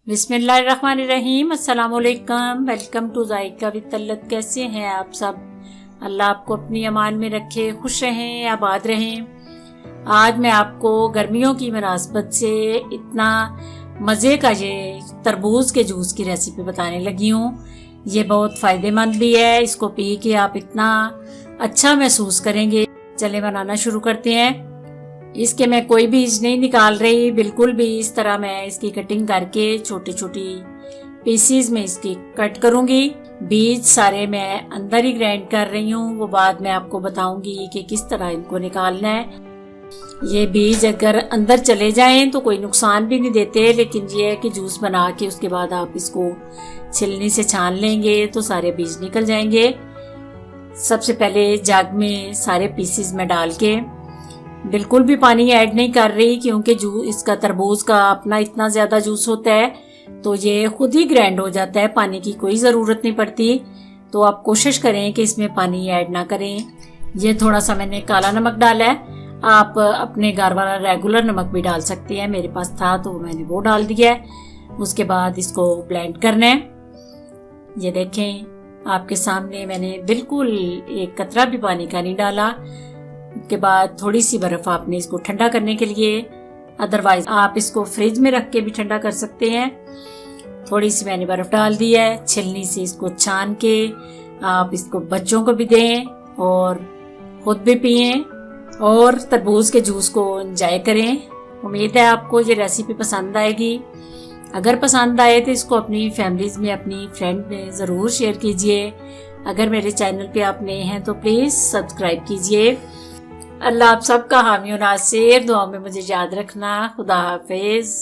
बिस्मिल्लाहिर्रहमानिर्रहीम। अस्सलाम वालेकुम। Welcome to JICA with तल्लत। कैसे हैं आप सब? अल्लाह आपको अपनी अमान में रखे, खुश रहें, आबाद रहें। आज मैं आपको गर्मियों की मुनासबत से इतना मज़े का ये तरबूज के जूस की रेसिपी बताने लगी हूँ। ये बहुत फ़ायदेमंद भी है, इसको पी के आप इतना अच्छा महसूस करेंगे। चले बनाना शुरू करते हैं। इसके मैं कोई बीज नहीं निकाल रही, बिल्कुल भी। इस तरह मैं इसकी कटिंग करके छोटी छोटी पीसीज में इसकी कट करूंगी। बीज सारे मैं अंदर ही ग्राइंड कर रही हूँ, वो बाद में आपको बताऊंगी कि किस तरह इनको निकालना है। ये बीज अगर अंदर चले जाएं तो कोई नुकसान भी नहीं देते, लेकिन ये है कि जूस बना के उसके बाद आप इसको छिलनी से छान लेंगे तो सारे बीज निकल जाएंगे। सबसे पहले जग में सारे पीसीज में डाल के बिल्कुल भी पानी ऐड नहीं कर रही, क्योंकि इसका तरबूज का अपना इतना ज्यादा जूस होता है तो ये खुद ही ग्राइंड हो जाता है, पानी की कोई ज़रूरत नहीं पड़ती। तो आप कोशिश करें कि इसमें पानी ऐड ना करें। ये थोड़ा सा मैंने काला नमक डाला है, आप अपने घर वाला रेगुलर नमक भी डाल सकते हैं। मेरे पास था तो मैंने वो डाल दिया है। उसके बाद इसको ब्लेंड करना है। ये देखें आपके सामने मैंने बिल्कुल एक कतरा भी पानी का नहीं डाला। उसके बाद थोड़ी सी बर्फ आपने इसको ठंडा करने के लिए, अदरवाइज आप इसको फ्रिज में रख के भी ठंडा कर सकते हैं। थोड़ी सी मैंने बर्फ डाल दी है। छिलनी से इसको छान के आप इसको बच्चों को भी दें और खुद भी पिएं और तरबूज के जूस को एंजॉय करें। उम्मीद है आपको ये रेसिपी पसंद आएगी। अगर पसंद आए तो इसको अपनी फैमिलीज में, अपनी फ्रेंड में ज़रूर शेयर कीजिए। अगर मेरे चैनल पे आप नए हैं तो प्लीज़ सब्सक्राइब कीजिए। अल्लाह आप सबका हामी और नासिर। दुआ में मुझे याद रखना। खुदा हाफिज।